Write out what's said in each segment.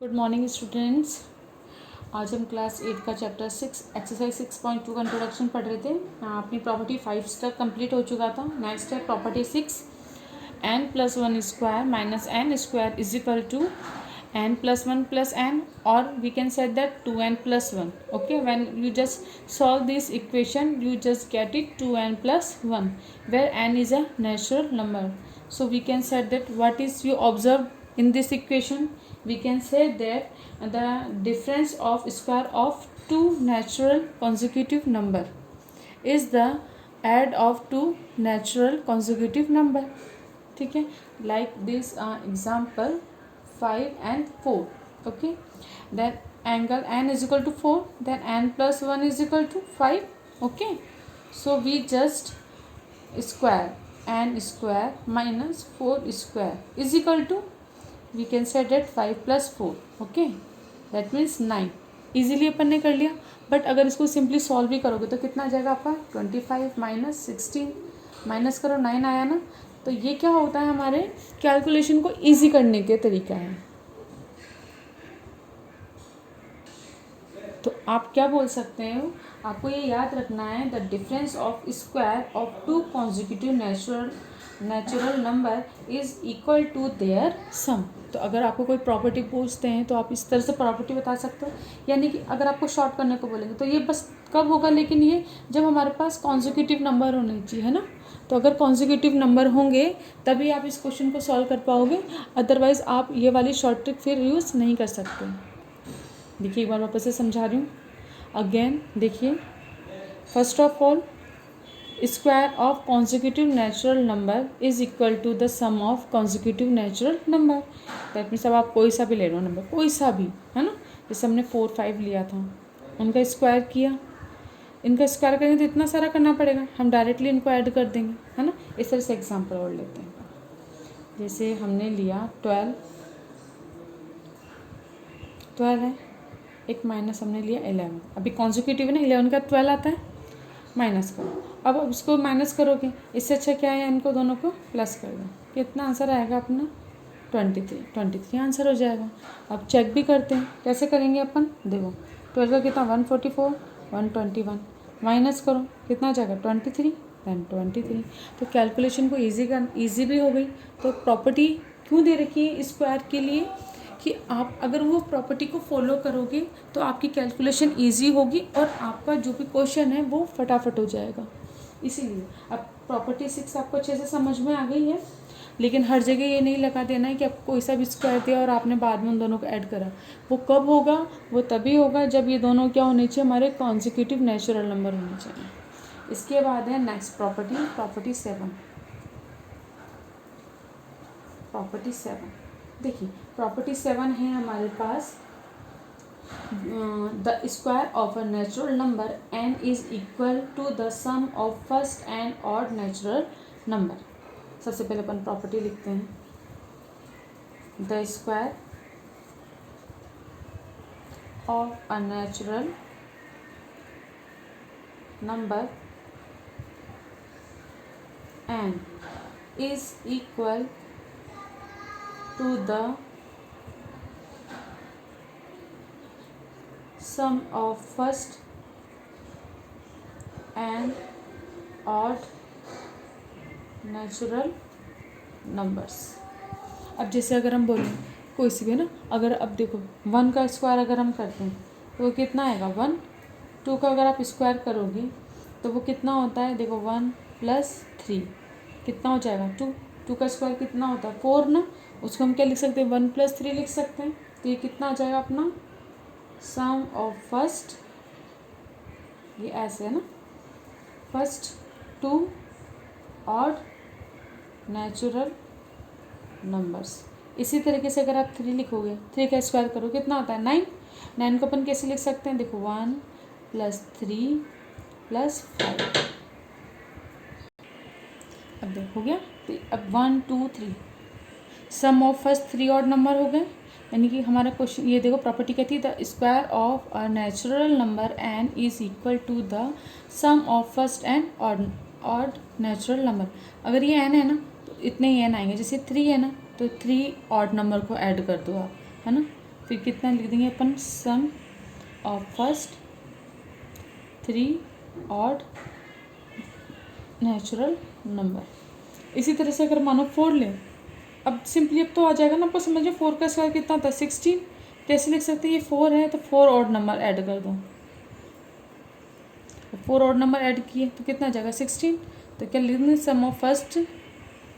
Good morning students. आज हम class 8 का चैप्टर 6 एक्सरसाइज 6.2 का इंट्रोडक्शन पढ़ रहे थे। अपनी प्रॉपर्टी 5 तक कंप्लीट हो चुका था। नेक्स्ट है property 6, n + 1 square minus n square is equal to n + 1 + n, और we can set that 2n + 1. Okay, when you just solve this equation you just get it 2n + 1, where n is a natural number. So we can set that what is you observed in this equation. We can say that the difference of square of two natural consecutive number is the add of two natural consecutive number. ठीक है, like this example 5 and 4. Okay, then angle n is equal to 4, then n + 1 is equal to 5. Okay, so we just square n square minus 4 square is equal to, we can set that 5 + 4. Okay, that means 9. Easily अपन ने कर लिया, but अगर इसको simply solve भी करोगे तो कितना आ जाएगा आपका 25 माइनस 16 माइनस करो 9 आया ना. तो ये क्या होता है, हमारे कैलकुलेशन को इजी करने के तरीका है. तो आप क्या बोल सकते हो, आपको ये याद रखना है the difference of square of two consecutive natural number is equal to their sum. तो अगर आपको कोई प्रॉपर्टी पूछते हैं तो आप इस तरह से प्रॉपर्टी बता सकते हो, यानी कि अगर आपको शॉर्ट करने को बोलेंगे तो ये बस कब होगा, लेकिन ये जब हमारे पास कॉन्जिक्यूटिव नंबर होने चाहिए, है ना. तो अगर कॉन्जिक्यूटिव नंबर होंगे तभी आप इस क्वेश्चन को सॉल्व कर पाओगे, अदरवाइज आप ये वाली शॉर्ट ट्रिक फिर यूज़ नहीं कर सकते. देखिए एक बार वापस से समझा रही हूँ अगेन. देखिए, first of all square of consecutive natural number is equal to the sum of consecutive natural number. That means अब आप कोई सा भी ले लो नंबर, कोई सा भी, है ना. जैसे हमने 4, 5 लिया था, उनका स्क्वायर किया, इनका स्क्वायर करेंगे तो इतना सारा करना पड़ेगा, हम डायरेक्टली इनको ऐड कर देंगे, है ना. इस तरह से एग्जाम्पल और लेते हैं. जैसे हमने लिया 12 है, एक माइनस हमने लिया 11. अभी कॉन्जिक्यूटिव है ना, 11 का 12 आता है, माइनस करो. अब इसको माइनस करोगे, इससे अच्छा क्या है, इनको दोनों को प्लस कर दो. कितना आंसर आएगा अपना 23 आंसर हो जाएगा. अब चेक भी करते हैं, कैसे करेंगे अपन. देखो 12 का कितना 144, 121 माइनस करो, कितना आ जाएगा 23, देन 23. तो कैलकुलेशन को ईजी भी हो गई. तो प्रॉपर्टी क्यों दे रखी है स्क्वायर के लिए, कि आप अगर वो प्रॉपर्टी को फॉलो करोगे तो आपकी कैलकुलेशन इजी होगी और आपका जो भी क्वेश्चन है वो फटाफट हो जाएगा. इसीलिए अब प्रॉपर्टी 6 आपको अच्छे से समझ में आ गई है, लेकिन हर जगह ये नहीं लगा देना है कि आपको कोई सा भी स्क्वायर दिया और आपने बाद में उन दोनों को ऐड करा. वो कब होगा, वो तभी होगा जब ये दोनों क्या होने चाहिए, हमारे कॉन्जिक्यूटिव नेचुरल नंबर होने चाहिए. इसके बाद है नेक्स्ट प्रॉपर्टी 7. देखिए प्रॉपर्टी 7 है हमारे पास, the square of a natural number n is equal to the sum of first and odd natural number. सबसे पहले अपन प्रॉपर्टी लिखते हैं. The square of a natural number n is equal to the sum of first and odd natural numbers. अब जैसे अगर हम बोलें कोई सी भी ना, अगर अब देखो 1 का स्क्वायर अगर हम करते हैं तो वो कितना आएगा 1. 2 का अगर आप स्क्वायर करोगे तो वो कितना होता है, देखो 1 + 3 कितना हो जाएगा 2. 2 का स्क्वायर कितना होता है 4 ना, उसको हम क्या लिख सकते हैं 1 + 3 लिख सकते हैं. तो ये कितना आ जाएगा अपना सम ऑफ फर्स्ट, ये ऐसे है ना, फर्स्ट 2 ऑड नेचुरल नंबर्स. इसी तरीके से अगर आप 3 लिखोगे, 3 का स्क्वायर करो कितना होता है 9. 9 को अपन कैसे लिख सकते हैं, देखो 1 + 3 + 5. अब देखो गया, तो अब 1 2 3 सम ऑफ फर्स्ट 3 ऑड नंबर हो गए. यानी कि हमारा क्वेश्चन ये देखो, प्रॉपर्टी कहती है the square of a natural number n is equal to the sum of first and odd natural number. अगर ये n है ना तो इतने ही n आएंगे. जैसे 3 है ना तो 3 ऑड नंबर को ऐड कर दो आप, है ना. फिर कितना लिख देंगे अपन, sum of first 3 odd natural number. इसी तरह से अगर मानो 4 लें, अब सिंपली अब तो आ जाएगा ना आपको समझ में, 4 का स्क्वायर कितना होता है 16। कैसे लिख सकते हैं, ये 4 है तो 4 ऑड नंबर ऐड कर दो, 4 ऑड नंबर ऐड किए तो कितना आ जाएगा 16। तो क्या लिख देंगे, sum of first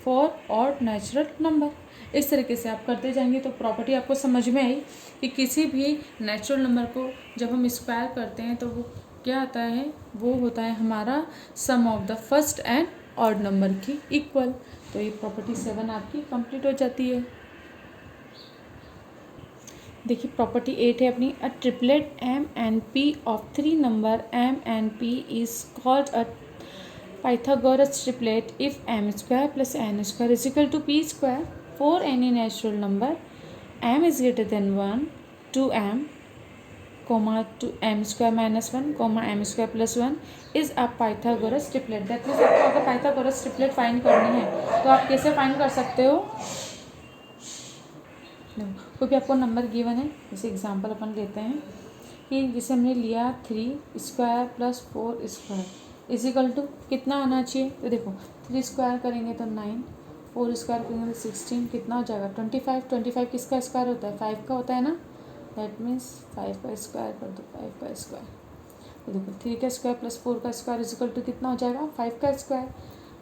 4 odd natural number. इस तरीके से आप करते जाएंगे तो प्रॉपर्टी आपको समझ में आई कि किसी भी नेचुरल नंबर को जब हम स्क्वायर करते हैं तो वो क्या आता है, वो होता है हमारा sum of the first and odd number की इक्वल। तो ये प्रॉपर्टी 7 आपकी कंप्लीट हो जाती है। देखिए प्रॉपर्टी 8 है अपनी, a triplet m and p of 3 number m and p is called a Pythagoras triplet if m square plus n square is equal to p square for any natural number m is greater than 1 2m comma 2m square minus 1 comma m square plus 1 is a Pythagoras triplet। That means आपको अगर Pythagoras triplet find करनी है तो आप कैसे find कर सकते हो, कोई भी आपको नंबर गिवन है, जैसे एग्जांपल अपन लेते हैं कि जैसे हमने लिया 3 square plus 4 square is equal to कितना आना चाहिए, तो देखो 3 स्क्वायर करेंगे तो 9, 4 स्क्वायर करेंगे तो 16, कितना हो जाएगा 25। 25 किसका स्क्वायर होता है, 5 का होता है ना, दैट मीन्स 5 का स्क्वायर कर दो, 5 का स्क्वायर। तो देखो 3 का स्क्वायर प्लस 4 का स्क्वायर इजिकल टू कितना हो जाएगा 5 का स्क्वायर,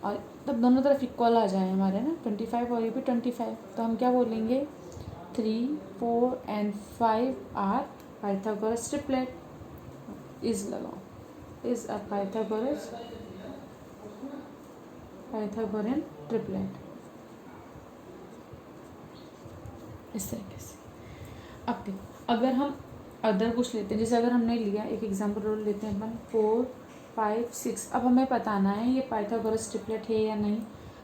और तब दोनों तरफ इक्वल आ जाए हमारे ना, 25 और ये भी 25। तो हम क्या बोलेंगे, 3 4 and 5 are Pythagoras triplet, is लगाओ, is a Pythagorean triplet। इस तरीके से अब देखो अगर हम अदर कुछ लेते हैं, जैसे अगर हमने लिया एक एग्जांपल रोल लेते हैं अपन 4 5 6, अब हमें बताना है ये पाइथागोरस ट्रिपलेट है या नहीं।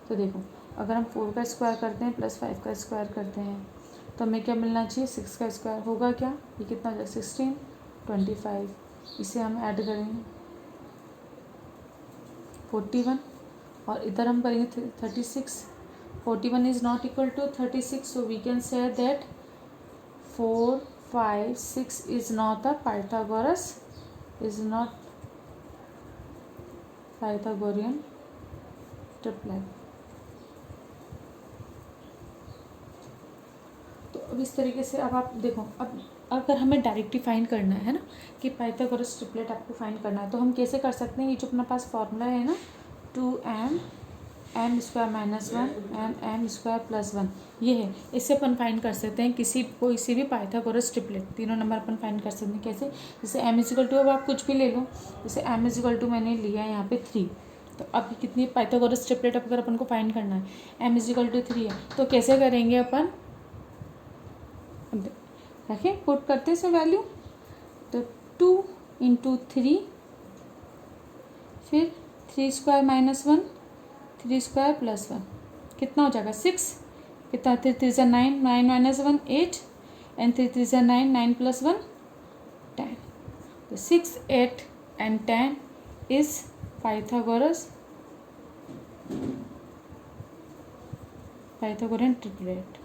तो देखो अगर हम 4 का स्क्वायर करते हैं प्लस 5 का स्क्वायर करते हैं तो हमें क्या मिलना चाहिए, 6 का स्क्वायर होगा क्या, ये कितना हो जाएगा 16 25, इसे हम ऐड करेंगे 41 और इधर हम करेंगे 36। 41 is not equal to 36, so we can say that 4 5 6 is not a Pythagoras, is not Pythagorean triplet. तो अब इस तरीके से अब आप देखो, अब अगर हमें डायरेक्टली फाइंड करना है ना कि पाइथागोरस ट्रिपलेट आपको फाइंड करना है तो हम कैसे कर सकते हैं, ये जो अपना पास फॉर्मूला है ना 2m m square minus 1 and m square plus 1, ये है, इससे अपन फाइंड कर सकते हैं किसी भी पाइथागोरस ट्रिपलेट, तीनों नंबर अपन फाइंड कर सकते हैं। कैसे, जैसे m इजिकल टू, अब आप कुछ भी ले लो, जैसे m इजिकल टू मैंने लिया यहाँ पे 3, तो अब कितनी पाइथागोरस ट्रिपलेट अगर अपन को फाइंड करना है, m इजिकल टू 3 है, तो कैसे करेंगे अपन, रखें पुट करते हैं वैल्यू, तो 2 इंटू 3, फिर 3 स्क्वायर माइनस 1 3 स्क्वायर प्लस 1, कितना हो जाएगा 6, कितना 3 3 ज़ा 9 9 माइनस 1 8 एंड 3 3 ज़ा 9 9 प्लस 1 10। तो 6 8 and 10 is Pythagoras Pythagorean triplet,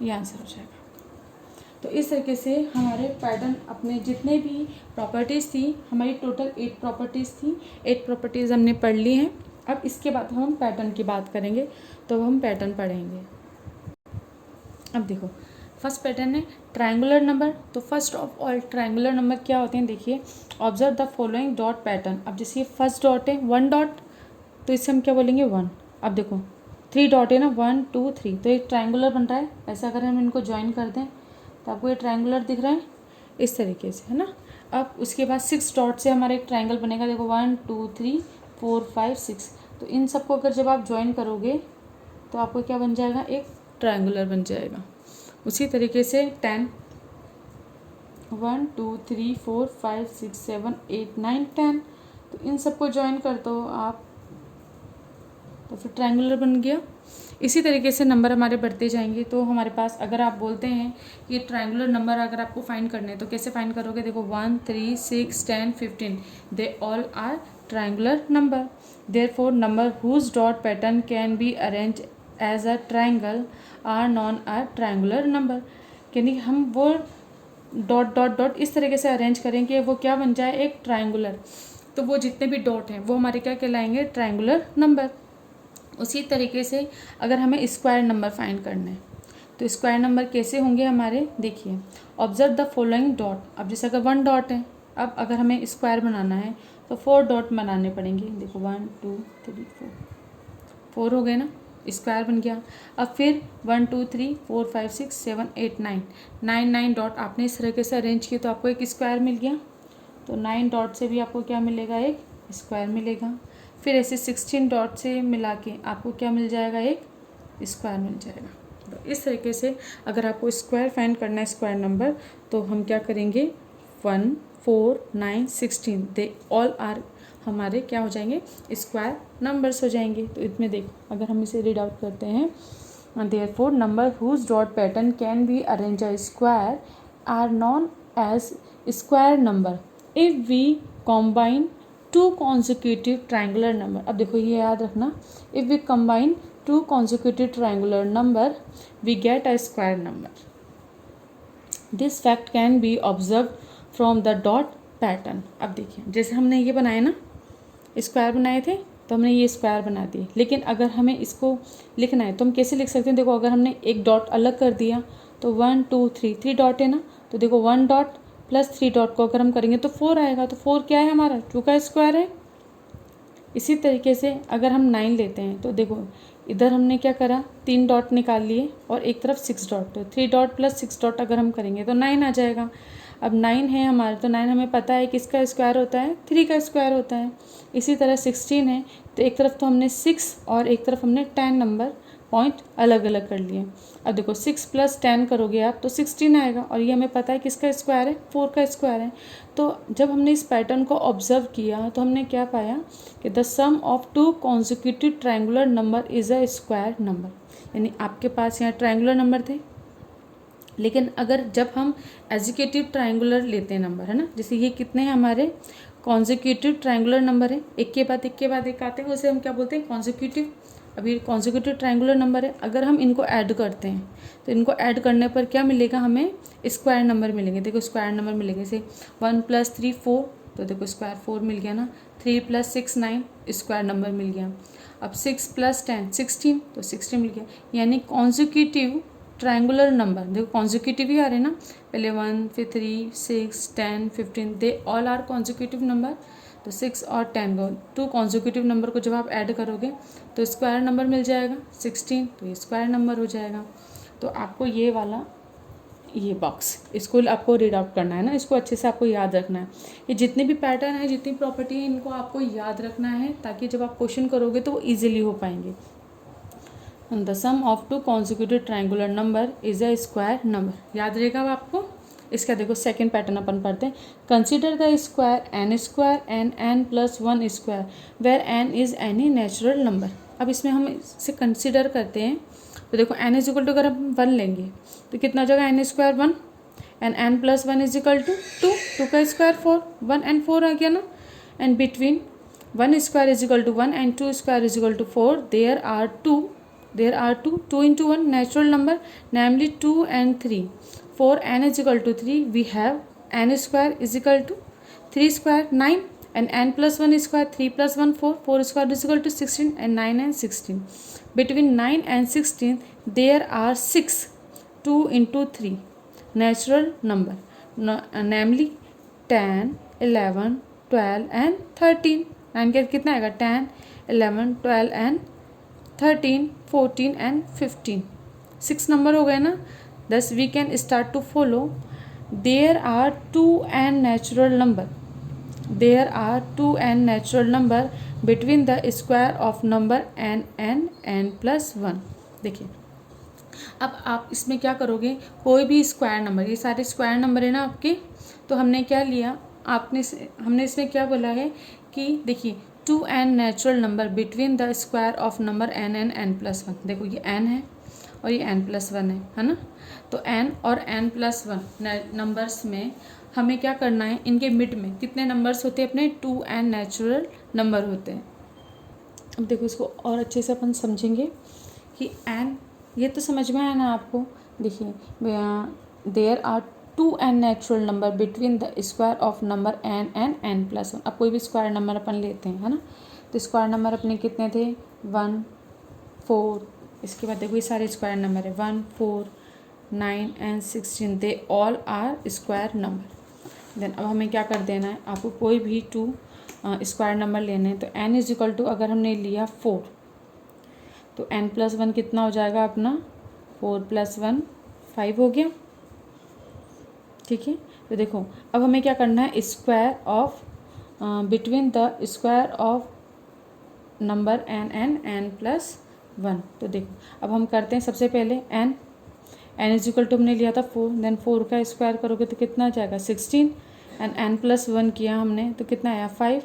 ये आंसर हो जाएगा। तो इस तरीके से हमारे पैटर्न अपने जितने भी प्रॉपर्टीज़ थी, हमारी टोटल 8 प्रॉपर्टीज़ थी, 8 प्रॉपर्टीज़ हमने पढ़ ली हैं। अब इसके बाद हम पैटर्न की बात करेंगे, तो हम पैटर्न पढ़ेंगे। अब देखो फर्स्ट पैटर्न है ट्रायंगुलर नंबर। तो first of all triangular number क्या होते हैं, देखिए observe the following dot pattern. अब जैसे ये फर्स्ट डॉट है 1 डॉट, तो इससे हम क्या बोलेंगे 1। अब देखो 3 डॉट है ना 1 2 3, तो ये ट्रायंगुलर बन रहा है। ऐसा अगर हम इनको ज्वाइन कर दें तो आपको ये ट्रायंगुलर दिख रहा है इस तरीके से, है ना। अब उसके बाद 6 डॉट से हमारा एक ट्रायंगल बनेगा, देखो 1 2 3 4 5 6। तो इन सबको अगर जब आप ज्वाइन करोगे तो आपको क्या बन जाएगा, एक ट्रायंगुलर बन जाएगा। उसी तरीके से 10 1 2 3 4 5 6 7 8 9 10, तो इन सबको ज्वाइन कर दो आप, तो फिर ट्रायंगुलर बन गया। इसी तरीके से नंबर हमारे बढ़ते जाएंगे। तो हमारे पास अगर आप बोलते हैं कि ट्रायंगुलर नंबर अगर आपको फाइंड करने हैं तो कैसे फाइंड करोगे, देखो 1 3 6 10 15 they all are triangular number. Therefore number whose dot pattern can be arrange as a triangle are known a triangular number. यानी हम वो डॉट डॉट डॉट इस तरीके से अरेंज करें कि वो क्या बन जाए, एक ट्रायंगुलर। तो वो जितने भी डॉट हैं वो हमारे क्या कहलाएंगे, ट्रायंगुलर नंबर। उसी तरीके से अगर हमें स्क्वायर नंबर फाइंड करना है तो स्क्वायर नंबर कैसे होंगे हमारे, देखिए ऑब्जर्व द फॉलोइंग डॉट। अब जैसे अगर 1 डॉट है, अब अगर हमें स्क्वायर बनाना है तो 4 डॉट बनाने पड़ेंगे। देखो 1 2 3 4 हो गए ना, स्क्वायर बन गया। अब फिर 1 2 3 4 5 6 7 8 9 9 डॉट आपने इस तरीके से अरेंज किए तो आपको एक स्क्वायर मिल गया। तो 9 डॉट से भी आपको क्या मिलेगा, एक स्क्वायर मिलेगा। फिर ऐसे 16 डॉट से मिला के आपको क्या मिल जाएगा, एक स्क्वायर मिल जाएगा। तो इस तरीके से अगर आपको स्क्वायर फाइंड करना है, स्क्वायर नंबर, तो हम क्या करेंगे, 1 4 9 16 दे ऑल आर हमारे क्या हो जाएंगे, स्क्वायर नंबर्स हो जाएंगे। तो इसमें देखो अगर हम इसे रीड आउट करते हैं, therefore number whose dot pattern can be arrange a square are known as square number if we combine two consecutive triangular number. अब देखो ये याद रखना, if we combine two consecutive triangular number we get a square number. This fact can be observe from the dot pattern. अब देखिए जैसे हमने ये बनाए ना, स्क्वायर बनाए थे तो हमने ये स्क्वायर बना दिए, लेकिन अगर हमें इसको लिखना है तो हम कैसे लिख सकते हैं, देखो अगर हमने एक डॉट अलग कर दिया तो 1 2 3 डॉट है ना, तो देखो 1 डॉट प्लस 3 डॉट को अगर हम करेंगे तो 4 आएगा। तो 4 क्या है हमारा, 2 का स्क्वायर है। इसी तरीके से अगर हम 9 लेते हैं तो देखो इधर हमने क्या करा, 3 डॉट निकाल लिए और एक तरफ 6 डॉट, तो 3 डॉट प्लस 6 डॉट अगर हम करेंगे तो 9 आ जाएगा। अब 9 है हमारा, तो 9 हमें पता है किसका स्क्वायर होता है, 3 का स्क्वायर होता है। इसी तरह 16 है, तो एक तरफ तो हमने 6 और एक तरफ हमने 10 नंबर पॉइंट अलग अलग कर लिए। अब देखो 6 प्लस 10 करोगे आप तो 16 आएगा, और ये हमें पता है किसका स्क्वायर है, 4 का स्क्वायर है। तो जब हमने इस पैटर्न को ऑब्जर्व किया तो हमने क्या पाया कि the sum of 2 consecutive triangular number is a square number. यानी आपके पास यहाँ ट्रायंगुलर नंबर थे, लेकिन अगर जब हम एग्जीक्यूटिव ट्रायंगुलर लेते हैं नंबर, है ना, जैसे ये कितने हैं हमारे कॉन्जिक्यूटिव ट्रायंगुलर नंबर है, एक के बाद एक आते हैं, उसे हम क्या बोलते हैं, कॉन्जिक्यूटिव। अभी कॉन्जिक्यूटिव ट्रायंगुलर नंबर है, अगर हम इनको ऐड करते हैं तो इनको ऐड करने पर क्या मिलेगा, हमें स्क्वायर नंबर मिलेंगे। देखो स्क्वायर नंबर मिलेंगे, जैसे 1 + 3 4, तो देखो स्क्वायर 4 मिल गया ना। 3 + 6 9, स्क्वायर नंबर मिल गया। अब 6 + 10 16, तो 16 मिल गया। यानी कॉन्जिक्यूटिव ट्रायंगुलर नंबर, देखो कॉन्जिक्यूटिव ही आ रहे हैं ना, पहले 1 फिर 3 6 10 15, they all are consecutive number. तो 6 और 10 को, 2 कॉन्जिक्यूटिव नंबर को जब आप ऐड करोगे तो स्क्वायर नंबर मिल जाएगा 16, तो ये स्क्वायर नंबर हो जाएगा। तो आपको ये वाला ये बॉक्स इसको आपको रीड आउट करना है ना, इसको अच्छे से आपको याद रखना है। ये जितने भी पैटर्न है, जितनी प्रॉपर्टी है, इनको आपको याद रखना है ताकि जब आप क्वेश्चन करोगे तो वो ईजिली हो पाएंगे। The sum of 2 consecutive triangular number is a square number, याद रहेगा आपको। इसका देखो सेकंड पैटर्न अपन पढ़ते हैं। Consider the square n square and n plus 1 square where n is any natural number. अब इसमें हम इसे कंसिडर करते हैं तो देखो एन इज इक्वल टू, अगर हम 1 लेंगे तो कितना हो जाएगा, n square 1 and n plus 1 is equal to 2, 2 का स्क्वायर 4, 1 एंड 4 आ गया ना। And between 1 square is equal to 1 and 2 square is equal to 4 there are two into 1 natural number, namely 2 and 3. For n is equal to 3, we have n square is equal to 3 square 9 and n plus 1 square 3 plus 1 4, 4 square is equal to 16 and 9 and 16. Between 9 and 16 there are 6 2 into 3 natural number, namely 10 11 12 and 13. 9 के कितना आएगा, 10 11 12 and 13 14 and 15, 6 number हो गए ना। thus we can start to follow, there are 2 and natural number, there are 2 and natural number between the square of number n and n plus 1। देखिए अब आप इसमें क्या करोगे, कोई भी स्क्वायर नंबर, ये सारे स्क्वायर नंबर है ना आपके, तो हमने क्या लिया, हमने इसमें क्या बोला है कि देखिए 2 and natural number between the square of number n and n plus 1। देखो ये n है और ये n plus 1 है ना। तो n और n plus 1 नंबर्स में हमें क्या करना है, इनके मिड में कितने नंबर्स होते हैं, अपने 2 and नेचुरल नंबर होते हैं। अब देखो इसको और अच्छे से अपन समझेंगे कि n, ये तो समझ में आया ना आपको। देखिए there are 2n natural number between the square of number n and n+1। अब कोई भी स्क्वायर नंबर अपन लेते हैं, है ना, तो स्क्वायर नंबर अपने कितने थे, 1, 4, इसके बाद देखो ये सारे स्क्वायर नंबर है, 1, 4, 9 and 16, they all are square number. Then अब हमें क्या कर देना है, आपको कोई भी 2 स्क्वायर नंबर लेने हैं। तो n इज इक्वल टू, अगर हमने लिया 4, तो n+1 कितना हो जाएगा अपना, 4 + 1 5 हो गया। ठीक है, तो देखो अब हमें क्या करना है, square of between the square of number n and n+1। तो देखो अब हम करते हैं सबसे पहले n इज इक्वल टू हमने लिया था 4, देन 4 का स्क्वायर करोगे तो कितना आ जाएगा 16, एंड n+1 किया हमने तो कितना आया 5,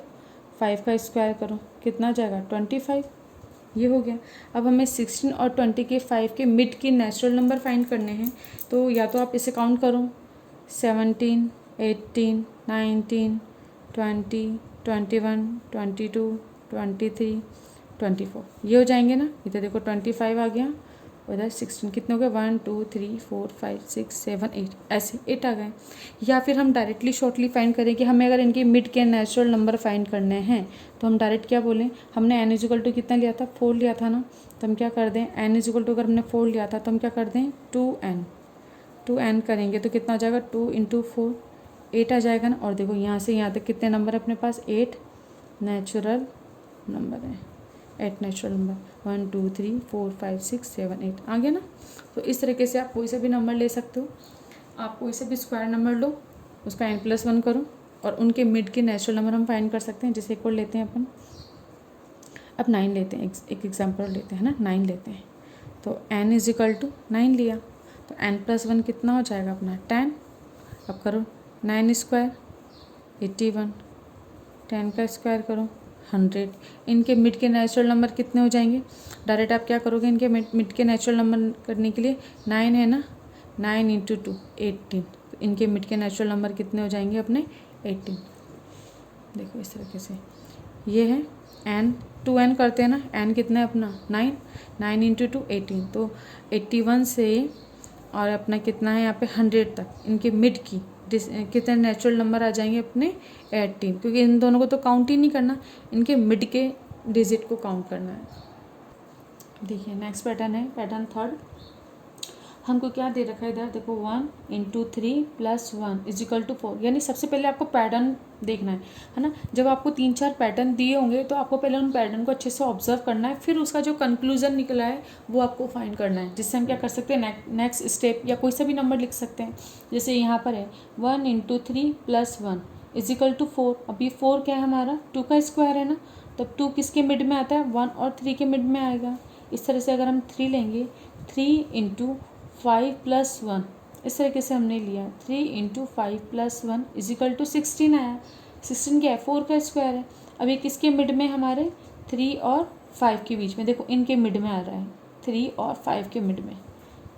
5 का स्क्वायर करो कितना आ जाएगा 25, ये हो गया। अब हमें 16 और 20 के 5 के मिड की नेचुरल नंबर फाइंड करने हैं। तो या तो आप इसे काउंट करो, 17, 18, 19, 20, 21, 22, 23, 24, ये हो जाएंगे ना। इधर देखो 25 आ गया, उधर 16, कितने हो गए 1, 2, 3, 4, 5, 6, 7, 8, ऐसे 8 आ गए। या फिर हम डायरेक्टली शॉर्टली फाइंड करें कि हमें अगर इनके मिड के नेचुरल नंबर फाइंड करने हैं तो हम डायरेक्ट क्या बोलें, हमने n इज इक्वल टू कितना लिया था, 4 लिया था ना, तो हम क्या कर दें, n इज इक्वल टू अगर हमने 4 लिया था तो हम क्या कर दें 2n करेंगे तो कितना हो जाएगा 2 × 4, 8 आ जाएगा ना। और देखो यहाँ से यहाँ तक कितने नंबर अपने पास, 8 नेचुरल नंबर है, 8 नेचुरल नंबर, 1, 2, 3, 4, 5, 6, 7, 8 आ गया ना। तो इस तरीके से आप कोई से भी नंबर ले सकते हो, आप कोई से भी स्क्वायर नंबर लो, उसका n+1 करो और उनके मिड के नेचुरल नंबर हम फाइंड कर सकते हैं। जैसे एक और लेते हैं अपन, अब 9 लेते हैं, एक एग्जाम्पल लेते हैं ना, 9 लेते हैं। तो n इज इक्वल टू 9 लिया तो n+1 कितना हो जाएगा अपना 10। अब करो 9 स्क्वायर 81, 10 का स्क्वायर करो 100। इनके मिड के नेचुरल नंबर कितने हो जाएंगे, डायरेक्ट आप क्या करोगे, इनके मिड के नेचुरल नंबर करने के लिए 9 है ना, 9 × 2 18, तो इनके मिड के नेचुरल नंबर कितने हो जाएंगे अपने 18। देखो इस तरीके से ये है n, 2n करते हैं ना, n कितना है अपना 9, 9 × 2 18, तो 81 से और अपना कितना है यहाँ पे 100 तक इनके मिड की कितने नेचुरल नंबर आ जाएंगे अपने 18, क्योंकि इन दोनों को तो काउंट ही नहीं करना, इनके मिड के डिजिट को काउंट करना है। देखिए नेक्स्ट पैटर्न है, पैटर्न थर्ड। हमको क्या दे रखा है इधर, देखो 1 × 3 + 1 इज इक्वल टू 4। यानी सबसे पहले आपको पैटर्न देखना है ना। जब आपको 3-4 पैटर्न दिए होंगे तो आपको पहले उन पैटर्न को अच्छे से ऑब्जर्व करना है, फिर उसका जो कंक्लूजन निकला है वो आपको फाइंड करना है, जिससे हम क्या कर सकते हैं, नेक्स्ट स्टेप या कोई सा भी नंबर लिख सकते हैं। जैसे यहाँ पर है 1 × 3 + 1 इज इक्वल टू 4। अब ये 4 क्या है हमारा 2 का स्क्वायर है ना, तब 2 किसके मिड में आता है, 1 और 3 के मिड में आएगा। इस तरह से अगर हम 3 लेंगे, 3 × 5 + 1, इस तरीके से हमने लिया 3 × 5 + 1 इज इक्वल टू 16 आया। 16 क्या है 4 का स्क्वायर है। अब ये किसके मिड में हमारे 3 और 5 के बीच में, देखो इनके मिड में आ रहा है, 3 और 5 के मिड में,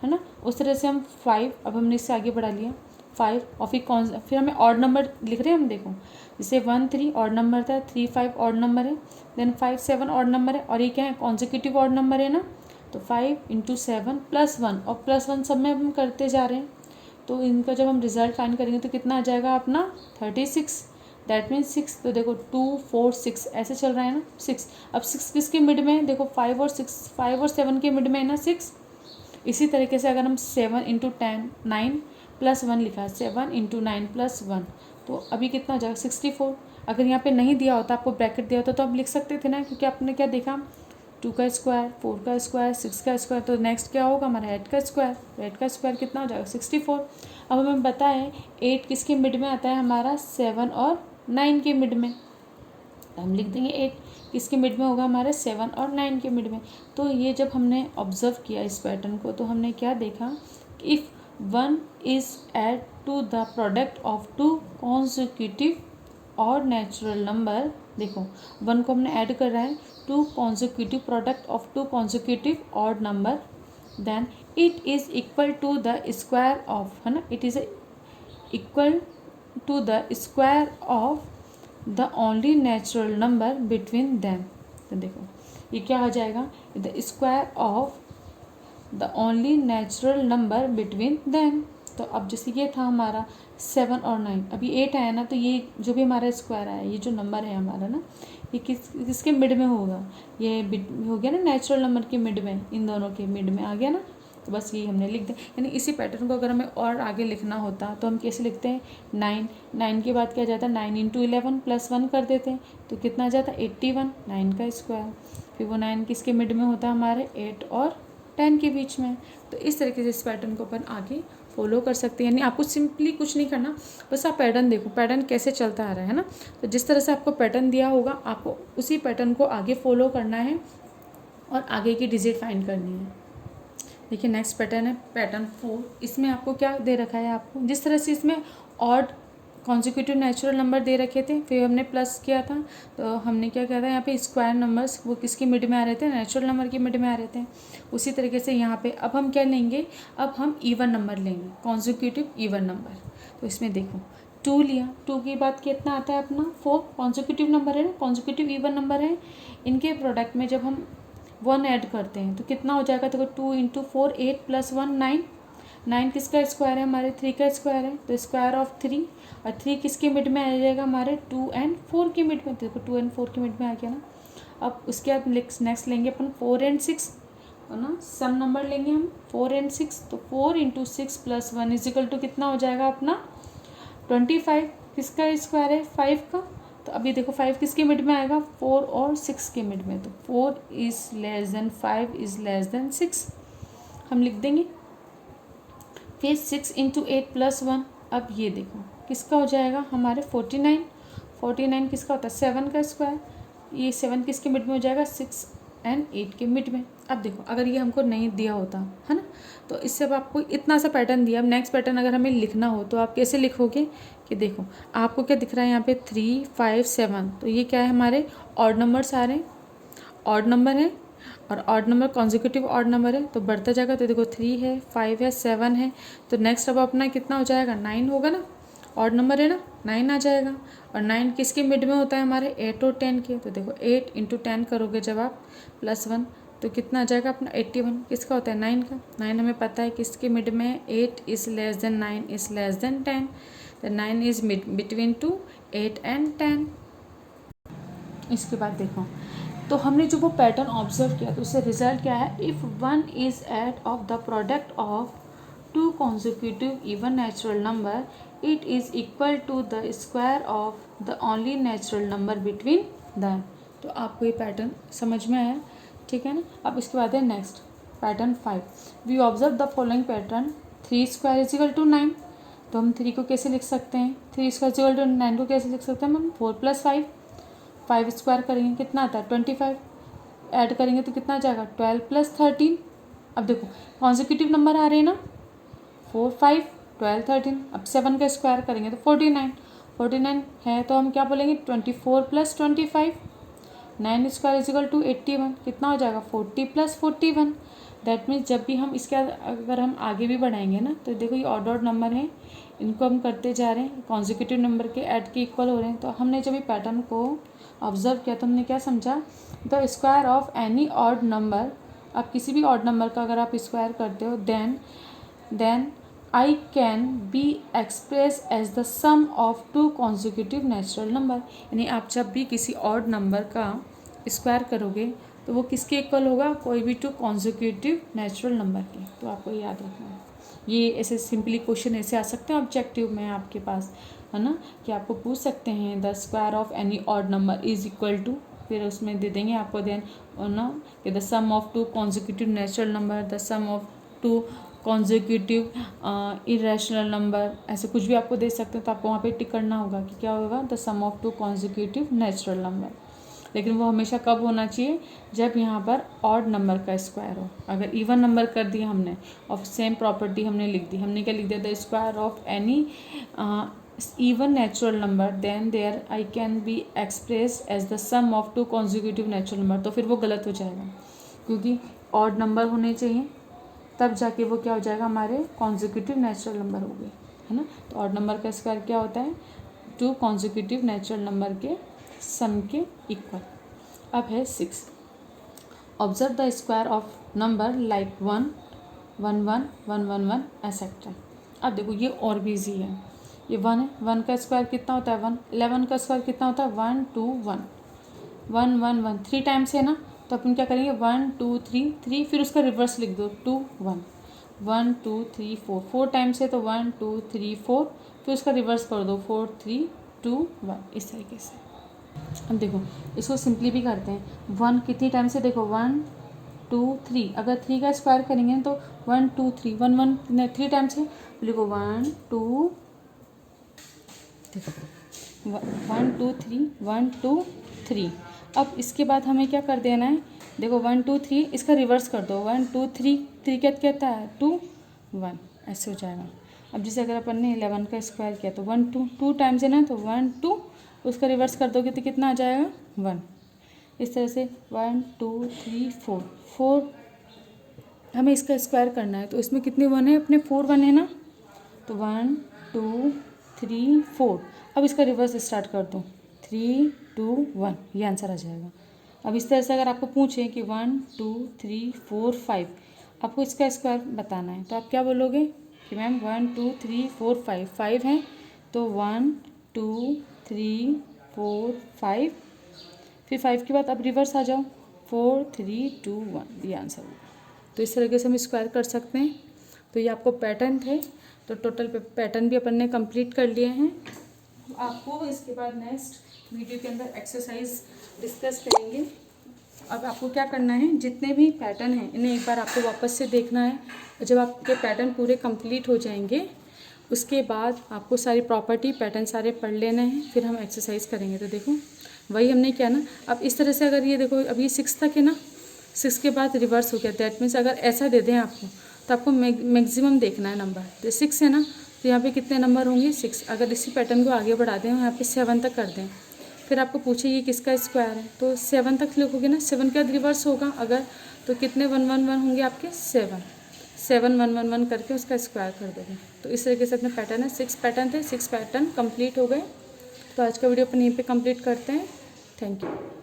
है ना। उस तरह से हम 5, अब हमने इससे आगे बढ़ा लिया 5, और फिर हमें ऑड नंबर लिख रहे हैं हम, देखो जैसे 1 3 ऑड नंबर था, 3 5 ऑड नंबर है, देन 5 7 ऑड नंबर है, और ये क्या है कॉन्जिक्यूटिव ऑड नंबर है ना। तो 5 × 7 + 1, और +1 सब में हम करते जा रहे हैं, तो इनका जब हम रिजल्ट फाइंड करेंगे तो कितना आ जाएगा अपना 36, दैट मीन्स 6। तो देखो 2 4 6 ऐसे चल रहा है ना 6। अब 6 किसके मिड में है, देखो 5 और 7 के मिड में है ना 6। इसी तरीके से अगर हम 7 × 10 9 + 1 लिखा है, 7 × 9 + 1, तो अभी कितना हो जाएगा 64। अगर यहाँ पे नहीं दिया होता, आपको ब्रैकेट दिया होता तो आप लिख सकते थे ना, क्योंकि आपने क्या देखा 2 का स्क्वायर, 4 का स्क्वायर, 6 का स्क्वायर, तो नेक्स्ट क्या होगा हमारा 8 का स्क्वायर। 8 का स्क्वायर कितना हो जाएगा 64। अब हमें पता है 8 किसके मिड में आता है हमारा 7 और 9 के मिड में, हम लिख देंगे 8 किसके मिड में होगा हमारे 7 और 9 के मिड में। तो ये जब हमने ऑब्जर्व किया इस पैटर्न को, तो हमने क्या देखा, if 1 is add to the product of 2 consecutive और नेचुरल नंबर, देखो 1 को हमने ऐड कर रहा है 2 consecutive product of 2 consecutive odd number, then it is equal to the square of, है ना, it is equal to the square of the only natural number between them. तो देखो ये क्या हो जाएगा, the square of the only natural number between them. तो अब जैसे ये था हमारा 7 और 9, अभी 8 आया ना, तो ये जो भी हमारा स्क्वायर आया, ये जो नंबर है हमारा ना, ये किसके मिड में होगा, ये हो गया ना नेचुरल नंबर के मिड में, इन दोनों के मिड में आ गया ना। तो बस ये हमने लिख दिया। यानी इसी पैटर्न को अगर हमें और आगे लिखना होता तो हम कैसे लिखते हैं, 9 के बाद क्या जाता है, 9 इंटू 11 प्लस 1 कर देते हैं, तो कितना आ जाता है 81, 9 का स्क्वायर। फिर वो 9 किसके मिड में होता है, हमारे 8 और 10 के बीच में। तो इस तरीके से इस पैटर्न को अपन आगे फॉलो कर सकते हैं। यानी आपको सिंपली कुछ नहीं करना, बस आप पैटर्न देखो, पैटर्न कैसे चलता आ रहा है ना। तो जिस तरह से आपको पैटर्न दिया होगा, आपको उसी पैटर्न को आगे फॉलो करना है और आगे की डिजिट फाइंड करनी है। देखिए नेक्स्ट पैटर्न है पैटर्न 4। इसमें आपको क्या दे रखा है, आपको जिस तरह से इसमें ऑड कॉन्जिक्यूटिव नेचुरल नंबर दे रखे थे, फिर हमने प्लस किया था, तो हमने क्या किया था, यहाँ पे स्क्वायर नंबर्स वो किसके मिड में आ रहे थे, नेचुरल नंबर के मिड में आ रहे थे। उसी तरीके से यहाँ पे अब हम क्या लेंगे, अब हम इवन नंबर लेंगे, कॉन्जिक्यूटिव इवन नंबर। तो इसमें देखो 2 लिया, 2 की बात कितना आता है अपना 4, कॉन्जिक्यूटिव नंबर है ना, कॉन्जिक्यूटिव इवन नंबर है। इनके प्रोडक्ट में जब हम 1 ऐड करते हैं तो कितना हो जाएगा, देखो 2 इंटू 4 8 प्लस 1 9, 9 किसका स्क्वायर है, हमारे 3 का स्क्वायर है, तो स्क्वायर ऑफ 3, और 3 किसके मिड में आ जाएगा, हमारे 2 एंड 4 के मिड में। देखो 2 एंड 4 के मिड में आ गया ना। अब उसके बाद नेक्स्ट लेंगे अपन 4 एंड 6, है ना, सम नंबर लेंगे हम 4 एंड 6, तो 4 इंटू 6 प्लस 1 इजिकल टू कितना हो जाएगा अपना 25, किसका स्क्वायर है 5 का। तो अभी देखो 5 किसके मिड में आएगा, 4 और 6 के मिड में, तो 4 is less than 5 is less than 6 हम लिख देंगे। फिर 6 इंटू 8 प्लस 1, अब ये देखो किसका हो जाएगा, हमारे 49, 49 किसका होता है 7 का स्क्वायर, ये 7 किसके मिड में हो जाएगा 6 एंड 8 के मिड में। अब देखो अगर ये हमको नहीं दिया होता है ना, तो इससे अब आपको इतना सा पैटर्न दिया। अब नेक्स्ट पैटर्न अगर हमें लिखना हो तो आप कैसे लिखोगे, कि देखो आपको क्या दिख रहा है यहाँ पे 3 5 7, तो ये क्या है, हमारे ऑड नंबर्स आ रहे हैं, ऑड नंबर है, और odd number consecutive odd number है, तो बढ़ता जाएगा। तो देखो 3 है 5 है 7 है, तो नेक्स्ट अब अपना कितना हो जाएगा 9 होगा ना, ऑड नंबर है ना, 9 आ जाएगा। और 9 किसके मिड में होता है, हमारे 8 और 10 के, तो देखो 8 इंटू 10 करोगे जब आप प्लस 1, तो कितना आ जाएगा अपना 81, किसका होता है 9 का। 9 हमें पता है किसके मिड में है, 8 is less than 9 is less than 10, तो 9 इज बिटवीन 2 8 एंड 10। इसके बाद देखो, तो हमने जो वो पैटर्न ऑब्जर्व किया तो उससे रिजल्ट क्या है, if 1 is add of the product of 2 consecutive even natural number, it is equal to the square of the only natural number between them। तो आपको ये पैटर्न समझ में आया, ठीक है ना। अब इसके बाद है next pattern 5। We observe the following pattern, 3 square is equal to 9, तो हम 3 को कैसे लिख सकते हैं, 3 स्क्वायर इज इक्वल टू 9 को कैसे लिख सकते हैं हम, 4 प्लस 5, 5 स्क्वायर करेंगे कितना आता है 25, ऐड करेंगे तो कितना आ जाएगा 12 प्लस 13। अब देखो कॉन्जिक्यूटिव नंबर आ रहे हैं ना, 4 5 12 13, अब 7 का स्क्वायर करेंगे तो 49, 49 है तो हम क्या बोलेंगे 24 plus 25, 9 square is equal to 81, कितना हो जाएगा 40 प्लस 41। दैट मीन्स जब भी हम इसके अगर हम आगे भी बढ़ाएंगे ना, तो देखो ये ऑड ऑड नंबर हैं, इनको हम करते जा रहे हैं, कॉन्जिक्यूटिव नंबर के ऐड के इक्वल हो रहे हैं। तो हमने जब ये पैटर्न को ऑब्जर्व किया तो हमने क्या समझा, the square of any odd number, आप किसी भी ऑड नंबर का अगर आप स्क्वायर करते हो then I can be expressed as the sum of 2 consecutive natural number। यानी आप जब भी किसी ऑड नंबर का स्क्वायर करोगे तो वो किसके इक्वल होगा, कोई भी 2 consecutive नेचुरल नंबर के। तो आपको याद रखना है, ये ऐसे सिंपली क्वेश्चन ऐसे आ सकते हैं ऑब्जेक्टिव में आपके पास, है ना, कि आपको पूछ सकते हैं the square of any odd number is equal to, फिर उसमें दे देंगे आपको देन ना कि the sum of 2 consecutive natural number, the sum of 2 consecutive irrational number, ऐसे कुछ भी आपको दे सकते हैं। तो आपको वहाँ पे टिक करना होगा कि क्या होगा, the sum of 2 consecutive natural number. लेकिन वो हमेशा कब होना चाहिए, जब यहाँ पर ऑड नंबर का स्क्वायर हो। अगर इवन नंबर कर दिया हमने और सेम प्रॉपर्टी हमने लिख दी, हमने क्या लिख दिया, the square of any even natural number then there I can be express as the sum of 2 consecutive natural number, तो फिर वो गलत हो जाएगा, क्योंकि ऑड नंबर होने चाहिए तब जाके वो क्या हो जाएगा, हमारे कॉन्जिक्यूटिव नेचुरल नंबर हो गए, है ना। तो ऑड नंबर का स्क्वायर क्या होता है, 2 कॉन्जिक्यूटिव नेचुरल नंबर के सम के इक्वल। अब है 6, observe the square of number like 1 1 1 1 1 1 etcetera. अब देखो ये और भी ईजी है, ये 1 है, 1 का स्क्वायर कितना होता है 1, 11 का स्क्वायर कितना होता है 1 2 1, 1 1 1 3 टाइम्स है ना, तो अपन क्या करेंगे 1 2 3 3, फिर उसका रिवर्स लिख दो 2 1, 1 2 3 4, 4 टाइम्स है तो 1 2 3 4, फिर उसका रिवर्स कर दो 4 3 2 1, इस तरीके से। अब देखो इसको सिंपली भी करते हैं, 1 कितनी टाइम्स से, देखो 1 2 3, अगर 3 का स्क्वायर करेंगे तो 1 2 3, 1 1 3 टाइम्स है, लिखो 1 2, देखो 1 2 3 1 2 3। अब इसके बाद हमें क्या कर देना है, देखो 1 2 3, इसका रिवर्स कर दो 1 2 3, 3 क्या कहता है 2 1, ऐसे हो जाएगा। अब जैसे अगर अपन ने 11 का स्क्वायर किया तो 1 2 2 टाइम्स है ना, तो 1 2, उसका रिवर्स कर दोगे तो कितना आ जाएगा 1। इस तरह से 1 2 3 4 4, हमें इसका स्क्वायर करना है तो इसमें कितने 1 है, अपने 4 1 है ना, तो 1 2 3 4। अब इसका रिवर्स स्टार्ट कर दो 3 2 1, ये आंसर आ जाएगा। अब इस तरह से अगर आपको पूछें कि 1 2 3 4 5, आपको इसका स्क्वायर बताना है तो आप क्या बोलोगे कि मैम 1 2 3 4 5, 5 है तो 1 2 3 4 5, फिर 5 के बाद अब रिवर्स आ जाओ 4 3 2 1, ये आंसर होगा। तो इस तरीके से हम स्क्वायर कर सकते हैं। तो ये आपको पैटर्न थे, तो टोटल पैटर्न भी अपन ने कंप्लीट कर लिए हैं। आपको इसके बाद नेक्स्ट वीडियो के अंदर एक्सरसाइज डिस्कस करेंगे। अब आपको क्या करना है, जितने भी पैटर्न हैं इन्हें एक बार आपको वापस से देखना है। जब आपके पैटर्न पूरे कंप्लीट हो जाएंगे उसके बाद आपको सारी प्रॉपर्टी पैटर्न सारे पढ़ लेने हैं, फिर हम एक्सरसाइज करेंगे। तो देखो वही हमने किया ना। अब इस तरह से अगर ये देखो अब ये 6 तक है ना, 6 के बाद रिवर्स हो गया, दैट मीन्स अगर ऐसा दे दें आपको तो आपको मैक्सिमम देखना है नंबर। तो 6 है ना, तो यहाँ पे कितने नंबर होंगे 6। अगर इसी पैटर्न को आगे बढ़ा दें यहाँ पे 7 तक कर दें, फिर आपको पूछे ये किसका स्क्वायर है तो 7 तक लिखोगे ना, 7 के बाद रिवर्स होगा अगर, तो कितने 1 1 1 होंगे आपके 7 7 1 1 1 करके उसका स्क्वायर कर दोगे। तो इस तरीके से अपने पैटर्न है, 6 पैटर्न थे, 6 पैटर्न कंप्लीट हो गए। तो आज का वीडियो अपन यहीं पे कंप्लीट करते हैं। Thank you.